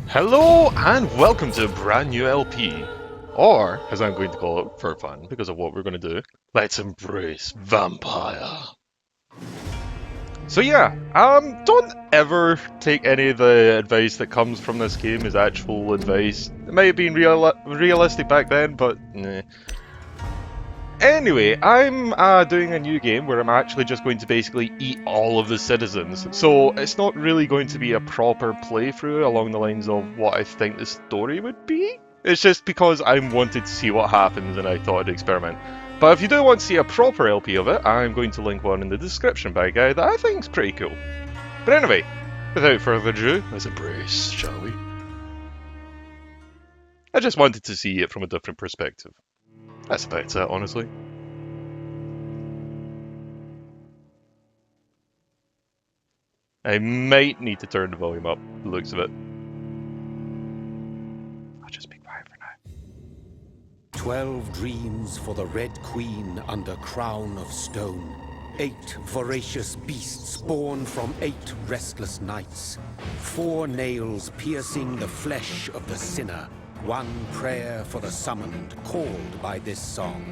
Hello and welcome to a brand new LP, or as I'm going to call it for fun because of what we're going to do, let's embrace Vampyr. So yeah, don't ever take any of the advice that comes from this game as actual advice. It might have been realistic back then, but nah. Anyway, I'm doing a new game where I'm actually just going to basically eat all of the citizens. So it's not really going to be a proper playthrough along the lines of what I think the story would be. It's just because I wanted to see what happens and I thought I'd experiment. But if you do want to see a proper LP of it, I'm going to link one in the description by a guy that I think is pretty cool. But anyway, without further ado, let's embrace, shall we? I just wanted to see it from a different perspective. That's about it, honestly. I might need to turn the volume up, the looks of it. I'll just be quiet for now. 12 dreams for the Red Queen under crown of stone. 8 voracious beasts born from 8 restless nights. 4 nails piercing the flesh of the sinner. 1 prayer for the summoned, called by this song.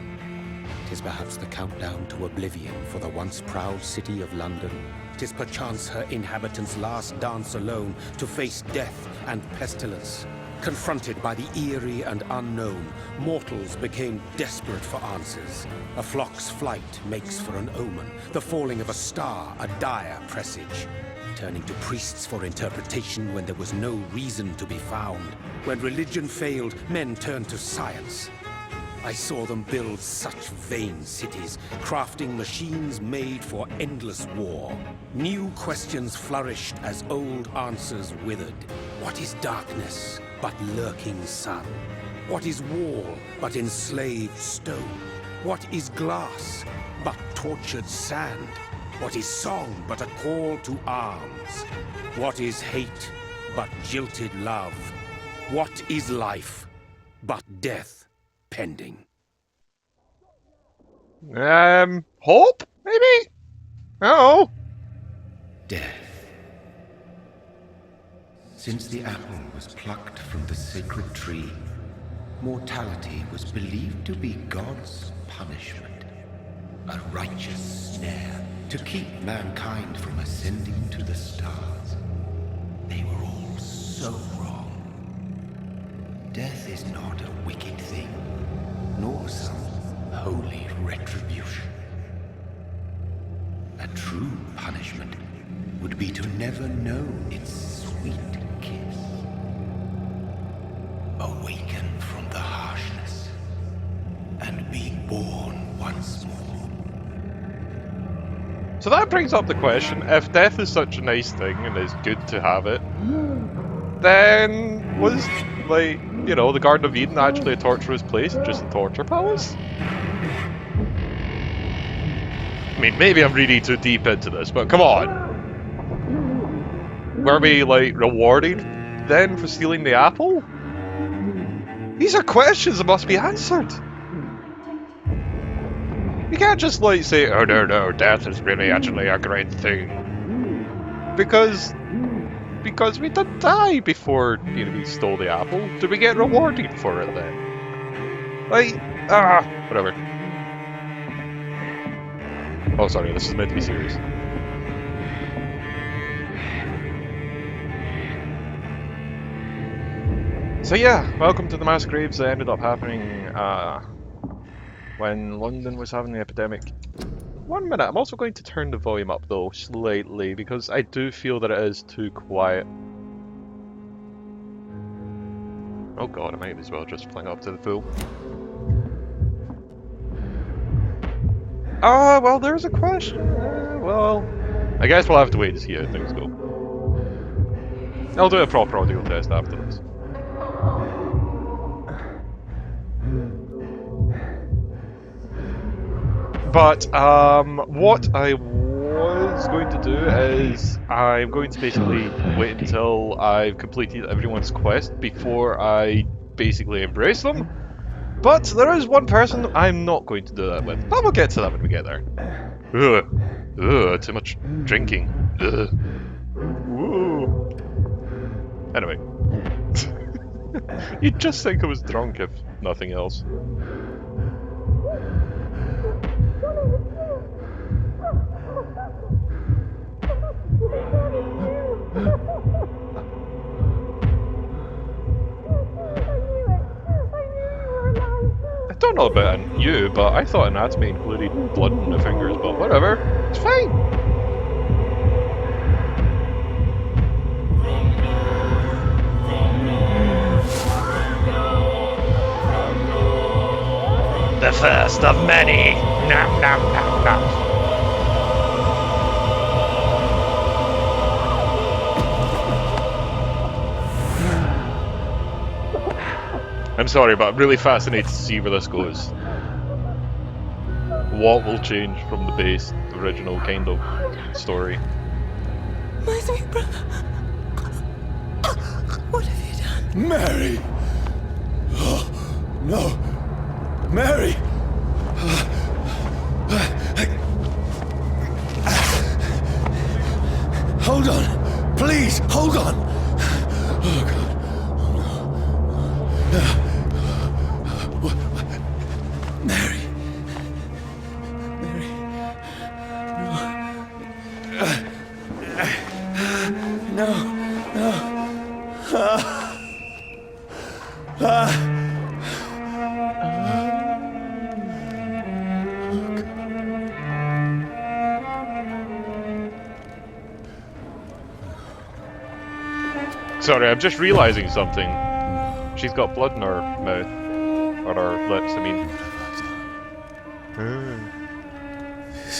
'Tis perhaps the countdown to oblivion for the once proud city of London. 'Tis perchance her inhabitants' last dance alone to face death and pestilence. Confronted by the eerie and unknown, mortals became desperate for answers. A flock's flight makes for an omen, the falling of a star a dire presage. Turning to priests for interpretation when there was no reason to be found. When religion failed, men turned to science. I saw them build such vain cities, crafting machines made for endless war. New questions flourished as old answers withered. What is darkness but lurking sun? What is wall but enslaved stone? What is glass but tortured sand? What is song but a call to arms? What is hate but jilted love? What is life but death pending? Hope? Maybe? Oh. Death. Since the apple was plucked from the sacred tree, mortality was believed to be God's punishment. A righteous snare to keep mankind from ascending to the stars. They were all so wrong. Death is not a wicked thing, nor some holy retribution. A true punishment would be to never know its sweet kiss. Awaken from the harshness and be born once more. So that brings up the question, if death is such a nice thing and it's good to have it, then was, like, you know, the Garden of Eden actually a torturous place and just a torture palace? I mean, maybe I'm reading too deep into this, but come on! Were we, like, rewarded then for stealing the apple? These are questions that must be answered! You can't just, like, say, oh no, death is really actually a great thing. Because we did die before, you know, we stole the apple. Did we get rewarded for it then? Like, whatever. Oh, sorry, this is meant to be serious. So yeah, welcome to the mass graves that ended up happening, when London was having the epidemic. 1 minute, I'm also going to turn the volume up though, slightly, because I do feel that it is too quiet. Oh god, I might as well just fling up to the full. Well, there's a question. Well, I guess we'll have to wait to see how things go. I'll do a proper audio test after this. But, what I was going to do is, I'm going to basically wait until I've completed everyone's quest before I basically embrace them. But there is one person I'm not going to do that with. But we'll get to that when we get there. Ugh, too much drinking. Ugh. Woo. Anyway. You'd just think I was drunk if nothing else. I don't know about you, but I thought anatomy included blood in the fingers, but whatever. It's fine. The first of many. Nom nom nom nom. I'm sorry, but I'm really fascinated to see where this goes. What will change from the base, original kind of story? My sweet brother. What have you done? Mary! Oh, no! Mary! Hold on! Please, hold on! Oh, God. Mary. Mary. No. No. Sorry, I'm just realizing something. She's got blood in her mouth. Or her lips, I mean.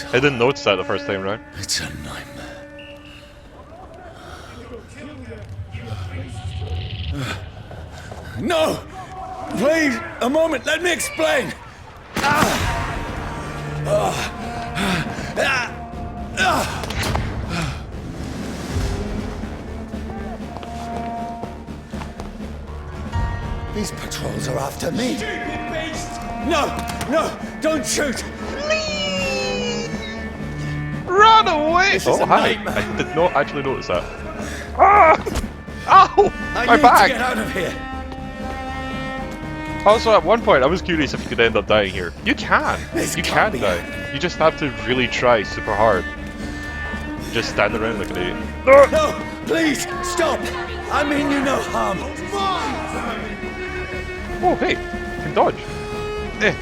I didn't notice that the first time round. It's a nightmare. No! Please, a moment, let me explain! These patrols are after me. Stupid beast! No! No! Don't shoot! Run away! Oh, hi. I did not actually notice that. Ah! Ow! My back! To get out of here. Also, at one point, I was curious if you could end up dying here. You can! This You can't can be die. You just have to really try super hard. Just stand around like an idiot. No! Please, stop! I mean you no harm. Oh, hey! You can dodge. Eh.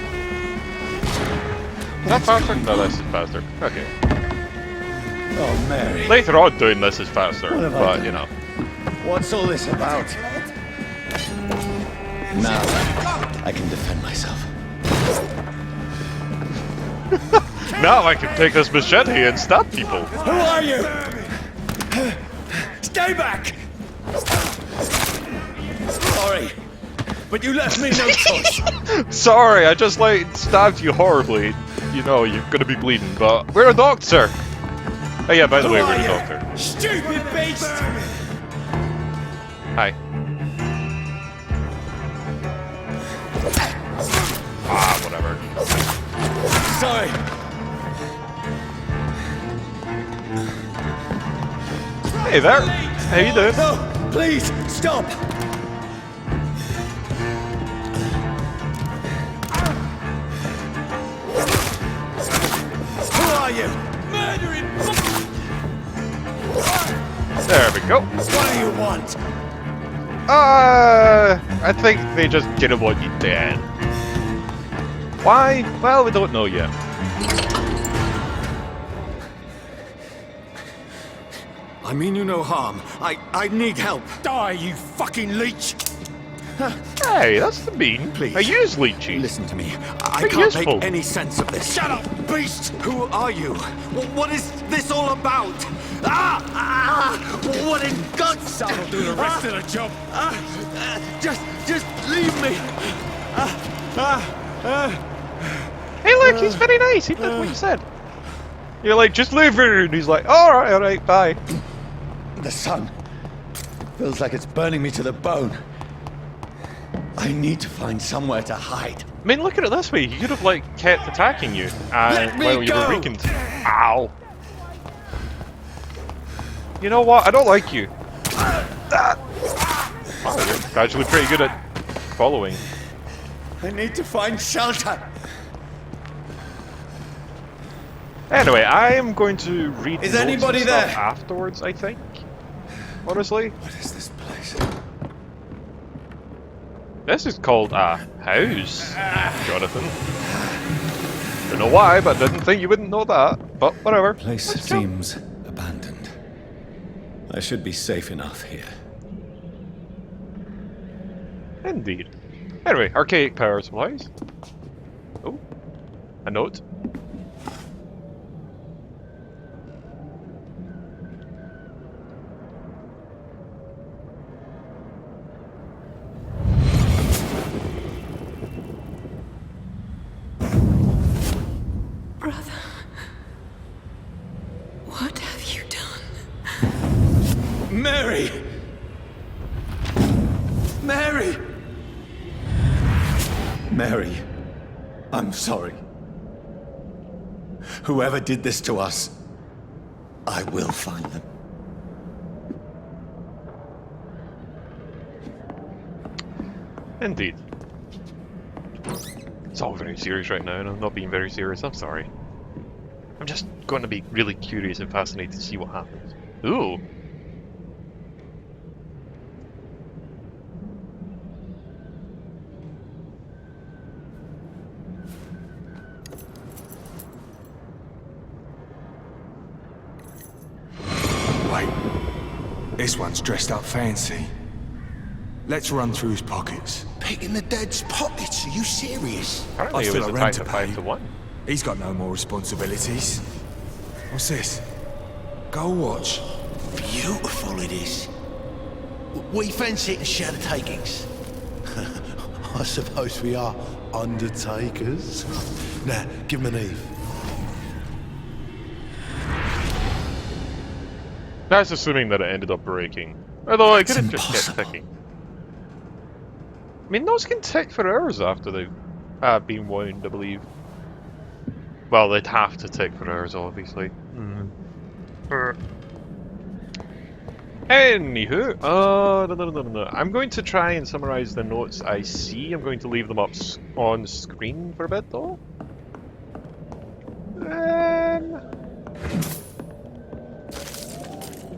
Is that faster? No, this is faster. Okay. Oh, Mary. Later on doing this is faster, What have I but done? you know. What's all this about? Now, I can defend myself. Now I can take this machete and stab people. Who are you? Stay back! Sorry, but you left me no choice. Sorry, I just like stabbed you horribly. You know, you're gonna be bleeding, but we're a doctor. Oh yeah, by the way, we're a doctor. Stupid beast! Hi. Ah, whatever. Sorry. Hey there. How you doing? No, please, stop! Who are you? Murdering! There we go. What do you want? I think they just didn't want you dead. Why? Well, we don't know yet. I mean you no harm. I need help. Die, you fucking leech! Hey, that's the mean. Please. I use leeches. Listen to me. I They're can't useful. make any sense of this. Shut up, beast! Who are you? What is this all about? What in God's name? That'll do the rest of the job. Just leave me. Hey, look, he's very nice. He did what you said. You're like, just leave her, and he's like, all right, bye. The sun feels like it's burning me to the bone. I need to find somewhere to hide. I mean, look at it this way. He could have like kept attacking you, Let me while you were go! weakened. Ow. You know what? I don't like you. Wow, Actually pretty good at following. I need to find shelter. Anyway, I am going to read Is notes anybody and stuff there? afterwards, I think. Honestly. What is this place? This is called a house, Jonathan. Don't know why, but didn't think you wouldn't know that. But whatever. Place Let's go. seems abandoned. I should be safe enough here. Indeed. Anyway, archaic power supplies. Oh, a note. Brother, what have you done? Mary! Mary! Mary, I'm sorry. Whoever did this to us, I will find them. Indeed. It's all very serious right now, and I'm not being very serious, I'm sorry. I'm just going to be really curious and fascinated to see what happens. Ooh! Wait, this one's dressed up fancy. Let's run through his pockets. Picking the dead's pockets? Are you serious? Apparently I it feel was a a rent time to to 5 pay. to 1. He's got no more responsibilities. What's this? Gold watch. Beautiful it is. We fancy it and share the takings. I suppose we are undertakers. Now, give him an Eve. That's assuming that it ended up breaking. Although I could have just kept impossible. ticking. I mean, those can tick for hours after they've been wound, I believe. Well, they'd have to tick for hours, obviously. Anywho, no. I'm going to try and summarize the notes I see. I'm going to leave them up on screen for a bit, though.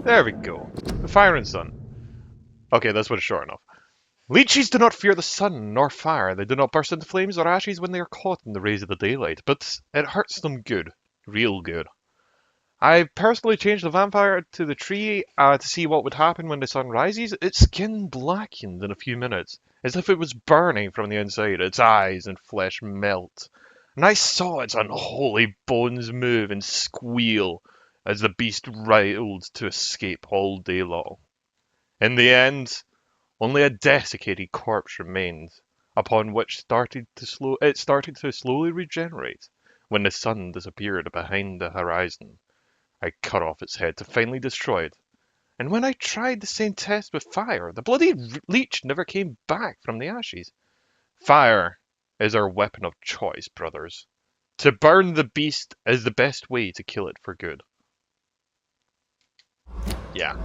There we go. The fire and sun. Okay, this one's short enough. Leeches do not fear the sun nor fire. They do not burst into flames or ashes when they are caught in the rays of the daylight, but it hurts them good. Real good. I personally changed the vampire to the tree to see what would happen when the sun rises. Its skin blackened in a few minutes, as if it was burning from the inside. Its eyes and flesh melt. And I saw its unholy bones move and squeal as the beast writhed to escape all day long. In the end, only a desiccated corpse remained, upon which it started to slowly regenerate when the sun disappeared behind the horizon. I cut off its head to finally destroy it, and when I tried the same test with fire, the bloody leech never came back from the ashes. Fire is our weapon of choice, brothers. To burn the beast is the best way to kill it for good. Yeah.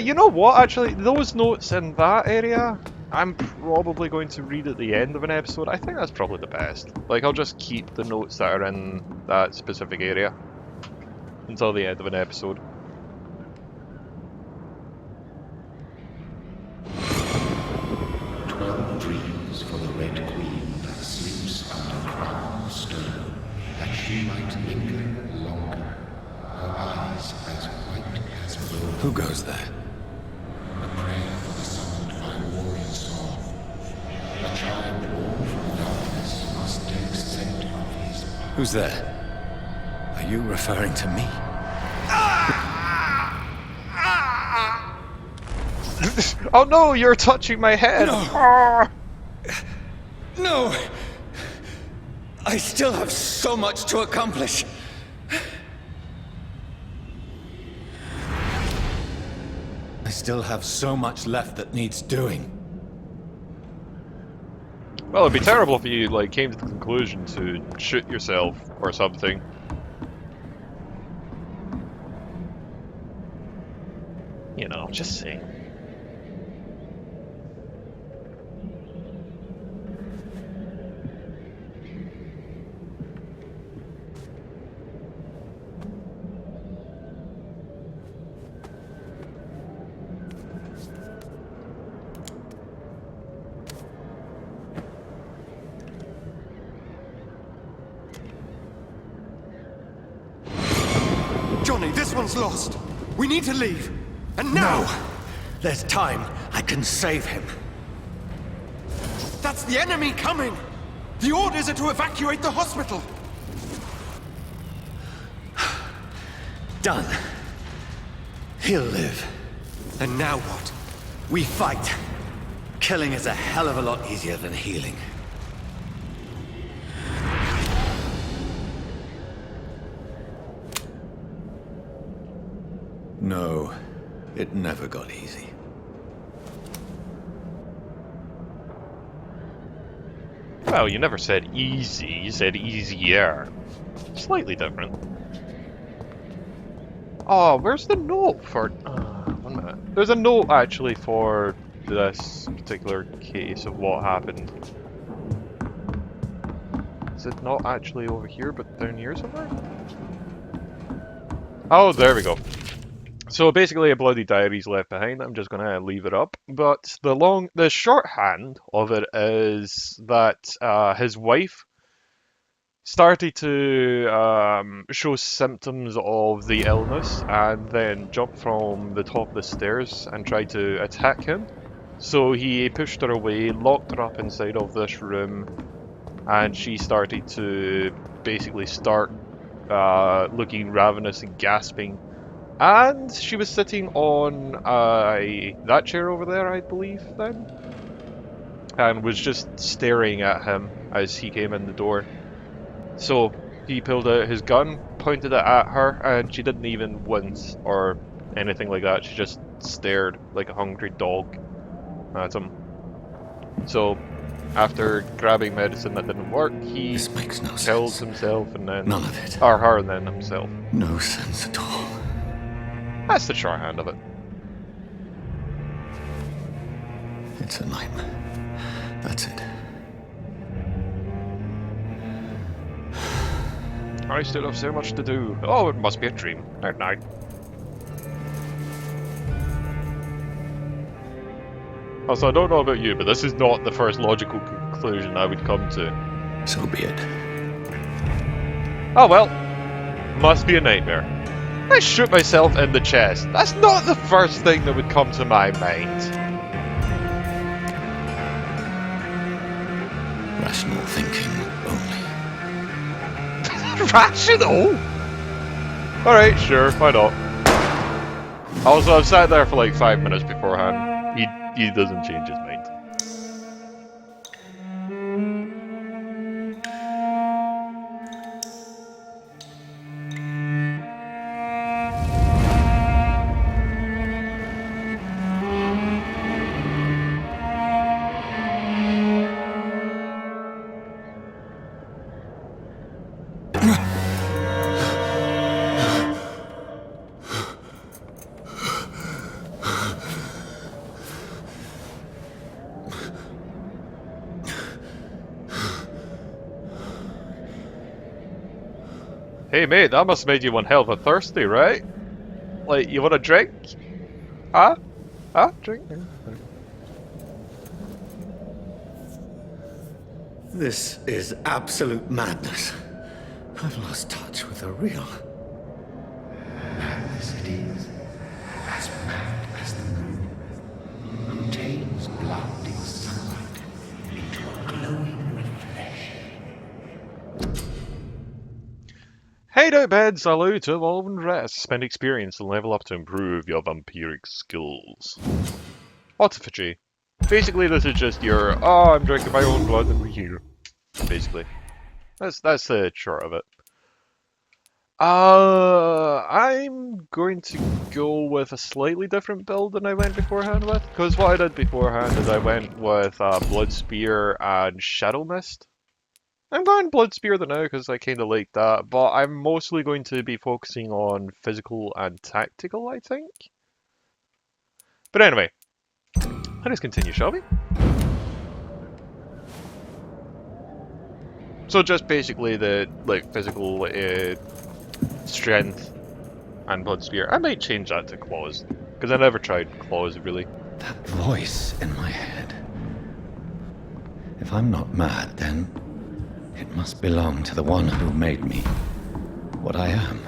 You know what, actually, those notes in that area, I'm probably going to read at the end of an episode. I think that's probably the best. Like, I'll just keep the notes that are in that specific area until the end of an episode. Dreams for the Red Queen that sleeps under crown of stone, that she might linger longer, her eyes as white as wool. Who goes there? A prayer for the summoned by warrior song. A child born from darkness must take scent of his power. Who's there? Are you referring to me? Oh no, you're touching my head! Ah! No! I still have so much to accomplish. I still have so much left that needs doing. Well, it'd be terrible if you, like, came to the conclusion to shoot yourself or something. You know, just saying. Johnny, this one's lost. We need to leave. And now! No. There's time. I can save him. That's the enemy coming! The orders are to evacuate the hospital! Done. He'll live. And now what? We fight. Killing is a hell of a lot easier than healing. No, it never got easy. Well, you never said easy, you said easier. Slightly different. Oh, where's the note for... 1 minute. There's a note, actually, for this particular case of what happened. Is it not actually over here, but down here somewhere? Oh, there we go. So basically a bloody diary's left behind. I'm just gonna leave it up. But the shorthand of it is that his wife started to show symptoms of the illness and then jumped from the top of the stairs and tried to attack him. So he pushed her away, locked her up inside of this room, and she started to basically start looking ravenous and gasping. And she was sitting on that chair over there, I believe, then? And was just staring at him as he came in the door. So he pulled out his gun, pointed it at her, and she didn't even wince or anything like that. She just stared like a hungry dog at him. So after grabbing medicine that didn't work, he This makes no killed sense. himself and then... None of it. Or her and then himself. No sense at all. That's the shorthand of it. It's a nightmare. That's it. I still have so much to do. Oh, it must be a dream. Night night. Also, I don't know about you, but this is not the first logical conclusion I would come to. So be it. Oh well. Must be a nightmare. I shoot myself in the chest. That's not the first thing that would come to my mind. Rational thinking only. Rational? Alright, sure, why not? Also, I've sat there for like 5 minutes beforehand. He doesn't change his mind. Hey mate, that must have made you one hell of a thirsty, right? Like, you want a drink? Huh? Huh? Drink? This is absolute madness. I've lost touch with the real. Madness it is, as mad as the moon, who tames blinding sunlight into a glowing reflection. Hey beds, allow you to evolve and rest, spend experience and level up to improve your vampiric skills. Otsuchi. Basically this is just your, oh, I'm drinking my own blood and we're here. Basically. That's the short of it. I'm going to go with a slightly different build than I went beforehand with, because what I did beforehand is I went with Blood Spear and Shadow Mist. I'm going Blood Spear now because I kind of like that, but I'm mostly going to be focusing on physical and tactical, I think. But anyway, let us continue, shall we? So just basically the physical strength and Blood Spear. I might change that to Claws, because I never tried Claws really. That voice in my head. If I'm not mad, then it must belong to the one who made me what I am.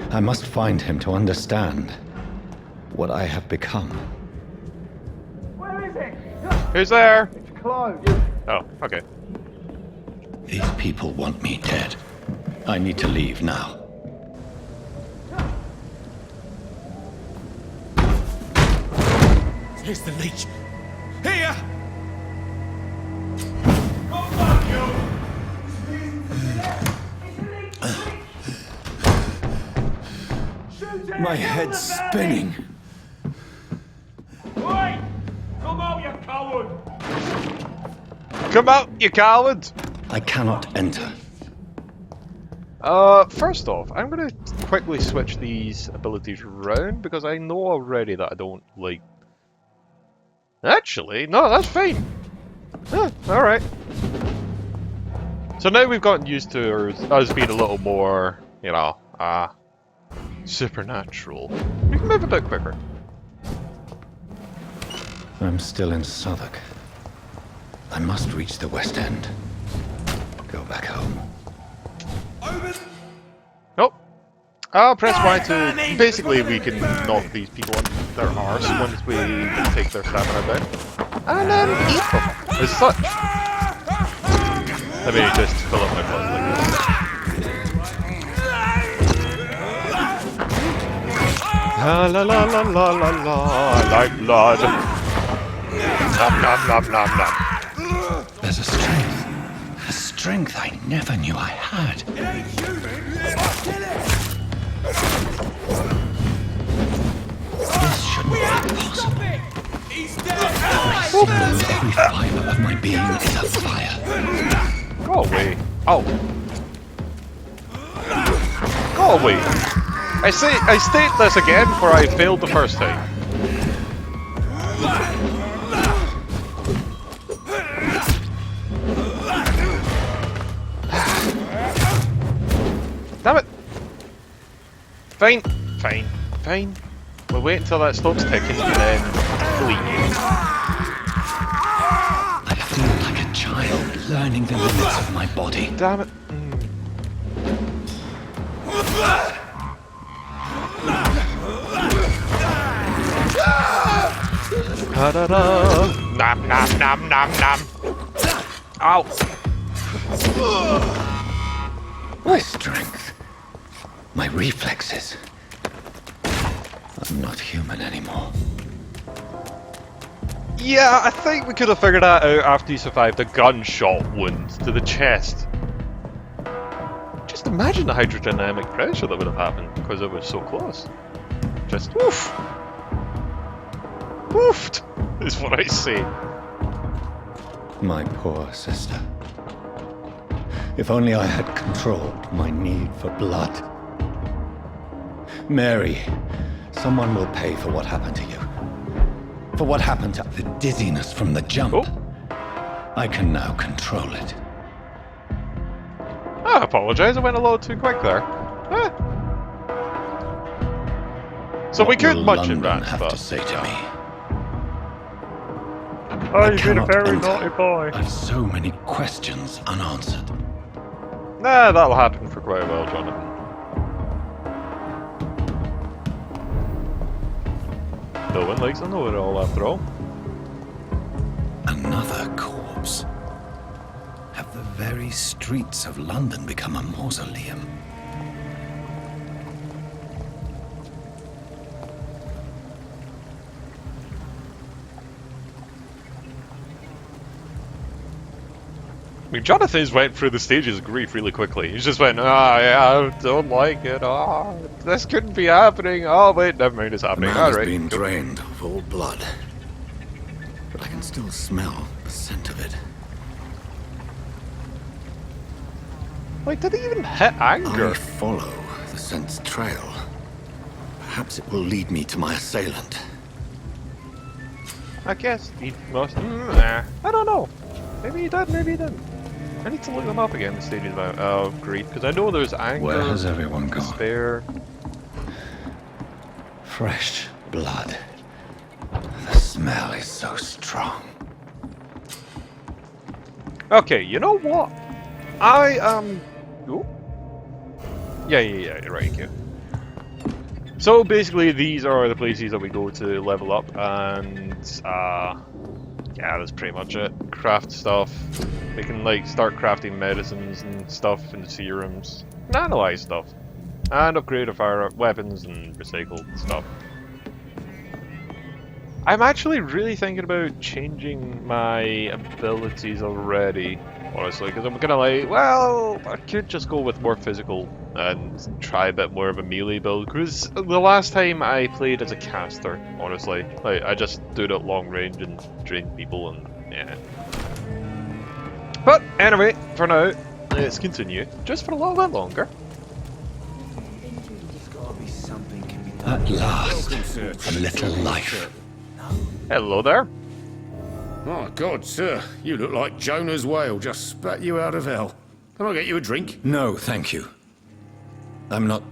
I must find him to understand what I have become. Where is it? Who's there? It's closed. Oh, okay. These people want me dead. I need to leave now. Here's the leech. Here! My head's spinning. Oi! Come out, you coward! Come out, you coward! I cannot enter. First off, I'm gonna quickly switch these abilities around because I know already that I don't like. Actually, no, that's fine. Alright. So now we've gotten used to us being a little more, you know, supernatural. We can move a bit quicker. I'm still in Southwark. I must reach the West End. Go back home. Nope. I'll press Y to... Basically, we can knock these people on their arse once we take their stamina down. And then eat them, as such. Let me just fill up my blood like this. La la la la la la la, I like blood. Nom nom nom nom nom. There's a strength I never knew I had. This shouldn't be possible. Every fiber of my being is afire. Go away. Oh. Go away. I state this again where I failed the first time. Damn it! Fine, fine, fine. We'll wait until that stops ticking and then delete you. I feel like a child learning the limits of my body. Damn it. Da-da-da. Nom nom nom nom nom. Ow. My strength. My reflexes. I'm not human anymore. Yeah, I think we could have figured that out after you survived a gunshot wound to the chest. Just imagine the hydrodynamic pressure that would have happened because it was so close. Just woof. Woofed is what I say. My poor sister. If only I had controlled my need for blood. Mary, someone will pay for what happened to you. For what happened to the dizziness from the jump. Oh. I can now control it. I apologise, I went a little too quick there. So we could munch and London rant, have but... to say to me? Oh, I you've been a cannot very enter. naughty boy. I've so many questions unanswered. Nah, that'll happen for quite a while, Jonathan. No one likes a know-it-all, after all. Another corpse. Have the very streets of London become a mausoleum? I mean, Jonathan's went through the stages of grief really quickly. He's just went, yeah, I don't like it, this couldn't be happening, oh wait, never mind, it's The happening, man has alright. been drained of all blood. But I can still smell the scent of it. Like, did he even hit anger? I follow the scent's trail. Perhaps it will lead me to my assailant. I guess he must, I don't know. Maybe he did, maybe he didn't. I need to look them up again, the stages of grief, because I know there's anger, Where has everyone gone? despair. Fresh blood. The smell is so strong. Okay, you know what? I, ooh. Yeah, right, you. So basically, these are the places that we go to level up, and yeah, that's pretty much it. Craft stuff. We can like start crafting medicines and stuff and serums, and analyze stuff, and upgrade our fire weapons and recycle stuff. I'm actually really thinking about changing my abilities already, honestly, because I'm gonna like, well, I could just go with more physical and try a bit more of a melee build, because the last time I played as a caster, honestly, like, I just stood at long range and drained people, and yeah. But anyway, for now, let's continue, just for a little bit longer. At last, a little life. Hello there. My God, sir, you look like Jonah's whale just spat you out of hell. Can I get you a drink? No, thank you. I'm not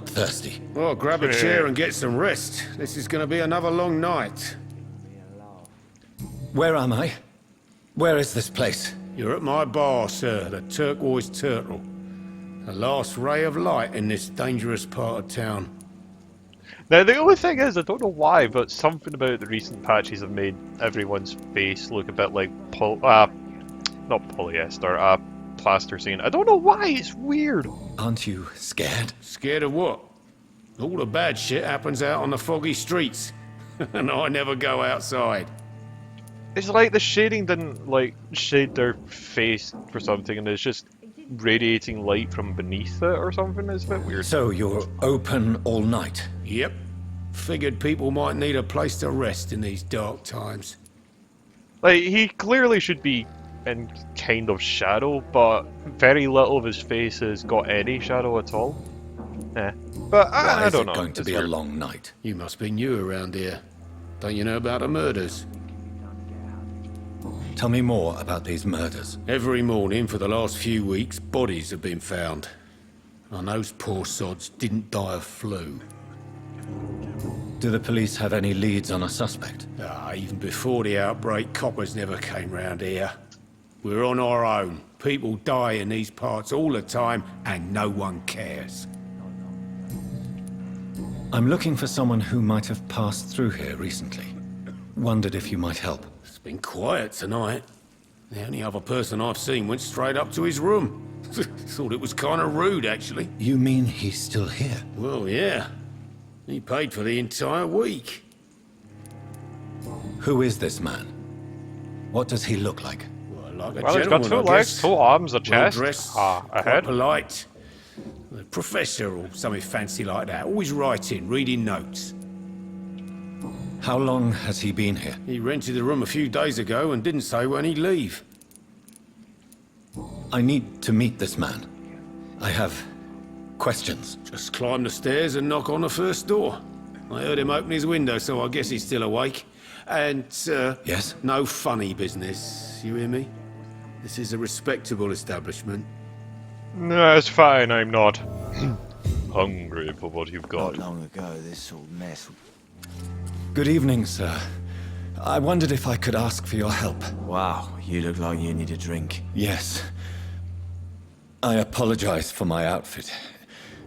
thirsty. Well, grab a chair and get some rest. This is going to be another long night. Where am I? Where is this place? You're at my bar, sir, the Turquoise Turtle. The last ray of light in this dangerous part of town. Now, the only thing is, I don't know why, but something about the recent patches have made everyone's face look a bit like not polyester, plasticine. I don't know why, it's weird. Aren't you scared? Scared of what? All the bad shit happens out on the foggy streets. And I never go outside. It's like the shading didn't, like, shade their face for something, and it's just radiating light from beneath it or something. It's a bit weird. So you're open all night? Yep. Figured people might need a place to rest in these dark times. Like, he clearly should be in kind of shadow, but very little of his face has got any shadow at all. Eh. But I don't know. Why is it going to be a long night? You must be new around here. Don't you know about the murders? Tell me more about these murders. Every morning for the last few weeks, bodies have been found. And those poor sods didn't die of flu. Do the police have any leads on a suspect? Even before the outbreak, coppers never came round here. We're on our own. People die in these parts all the time, and no one cares. I'm looking for someone who might have passed through here recently. Wondered if you might help. It's been quiet tonight. The only other person I've seen went straight up to his room. Thought it was kind of rude, actually. You mean he's still here? Well, yeah. He paid for the entire week. Who is this man? What does he look like? Well, like a Well, he's got gentleman, two I legs, guess. two arms, a Well chest, dressed, a quite head. polite. A professor or something fancy like that. Always writing, reading notes. How long has he been here? He rented the room a few days ago and didn't say when he'd leave. I need to meet this man. I have questions. Just climb the stairs and knock on the first door. I heard him open his window, so I guess he's still awake. And, Yes? no funny business, you hear me? This is a respectable establishment. No, it's fine, I'm not hungry for what you've got. Not long ago, this sort of mess. Good evening, sir. I wondered if I could ask for your help. Wow, you look like you need a drink. Yes. I apologize for my outfit.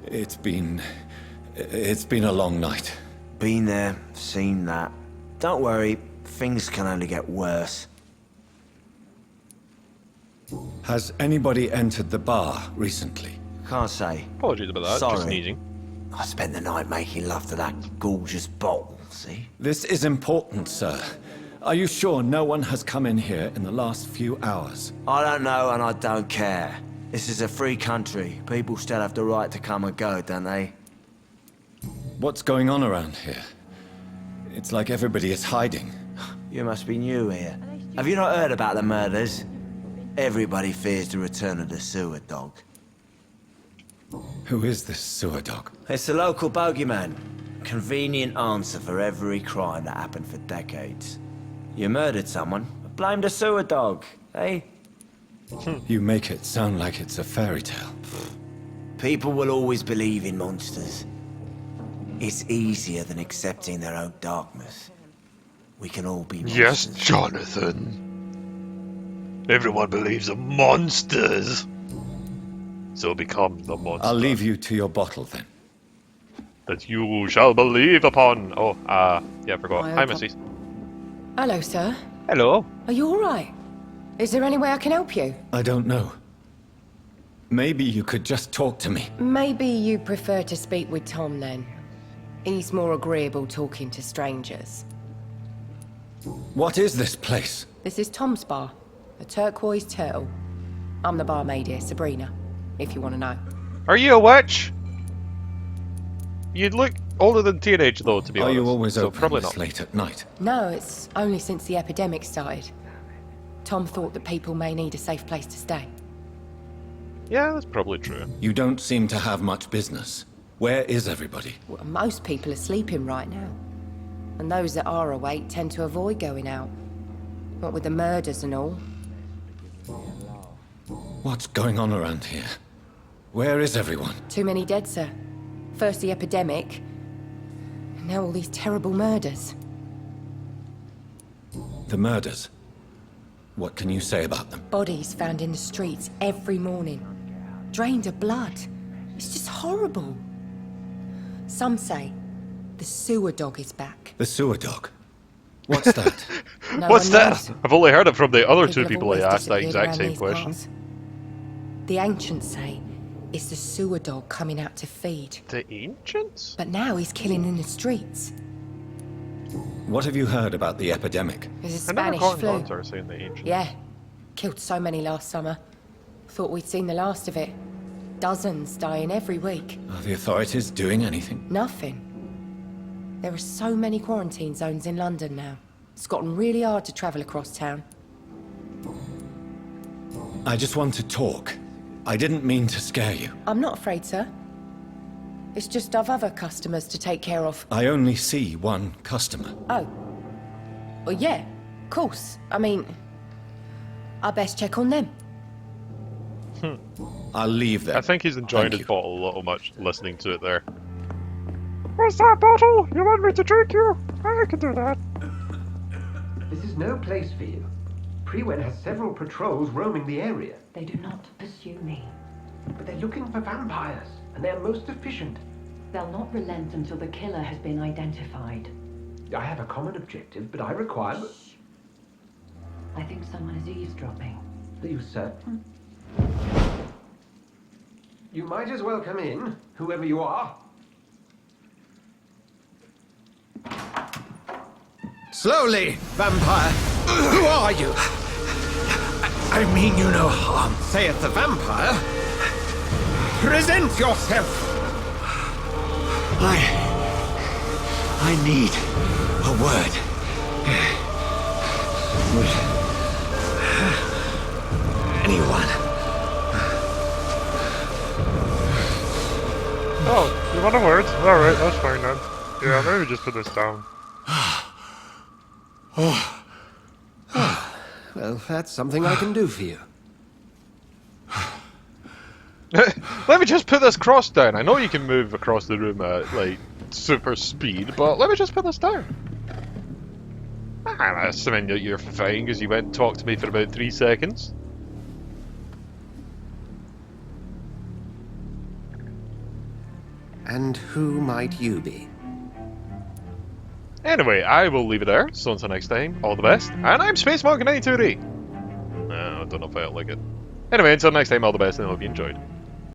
It's been a long night. Been there, seen that. Don't worry, things can only get worse. Has anybody entered the bar recently? Can't say. Apologies about that, Sorry. just sneezing. I spent the night making love to that gorgeous bottle, see? This is important, sir. Are you sure no one has come in here in the last few hours? I don't know and I don't care. This is a free country. People still have the right to come and go, don't they? What's going on around here? It's like everybody is hiding. You must be new here. Have you not heard about the murders? Everybody fears the return of the sewer dog. Who is this sewer dog? It's the local bogeyman. Convenient answer for every crime that happened for decades. You murdered someone, blame the sewer dog, eh? You make it sound like it's a fairy tale. People will always believe in monsters. It's easier than accepting their own darkness. We can all be monsters. Yes, Jonathan. Everyone believes in monsters. So become the monster. I'll leave you to your bottle then. that you shall believe upon. Oh, yeah, I forgot. Hi, Missy. Hello, sir. Hello. Are you alright? Is there any way I can help you? I don't know. Maybe you could just talk to me. Maybe you prefer to speak with Tom, then. He's more agreeable talking to strangers. What is this place? This is Tom's bar, the Turquoise Turtle. I'm the barmaid here, Sabrina, if you want to know. Are you a witch? You look older than teenage, though, to be honest. Are you always so open probably this not. late at night? No, it's only since the epidemic started. Tom thought that people may need a safe place to stay. Yeah, that's probably true. You don't seem to have much business. Where is everybody? Well, most people are sleeping right now. And those that are awake tend to avoid going out. What with the murders and all. What's going on around here? Where is everyone? Too many dead, sir. First the epidemic, and now all these terrible murders. The murders? What can you say about them? Bodies found in the streets every morning. Drained of blood. It's just horrible. Some say the sewer dog is back. The sewer dog? What's that? No What's one that? knows. I've only heard it from the other two have people I always asked that disappeared exact around same these question. parts. The ancients say it's the sewer dog coming out to feed. The ancients? But now he's killing in the streets. What have you heard about the epidemic? There's a I never Spanish caught flu. on to her saying the ancients. Yeah. Killed so many last summer. Thought we'd seen the last of it. Dozens dying every week. Are the authorities doing anything? Nothing. There are so many quarantine zones in London now. It's gotten really hard to travel across town. I just want to talk. I didn't mean to scare you. I'm not afraid, sir. It's just I've other customers to take care of. I only see one customer. Oh. Well, yeah, of course. I mean, I best check on them. I'll leave them. I think he's enjoying Thank his you. bottle a little much listening to it there. What's that bottle? You want me to drink you? I can do that. This is no place for you. Prewen has several patrols roaming the area. They do not pursue me. But they're looking for vampires, and they're most efficient. They'll not relent until the killer has been identified. I have a common objective, but I require... I think someone is eavesdropping. Are you certain? You might as well come in, whoever you are. Slowly, vampire. Who are you? I mean you no harm. Saith the vampire. Present yourself. I need a word. Anyone? Oh, you want a word? Alright, that's fine then. Yeah, maybe just put this down. Well, that's something I can do for you. Let me just put this cross down. I know you can move across the room at, like, super speed, but let me just put this down. I'm assuming that you're fine because you went and talked to me for about 3 seconds. And who might you be? Anyway, I will leave it there. So until next time, all the best. And I'm Space Monk 92D. I don't know if I like it. Anyway, until next time, all the best, and I hope you enjoyed.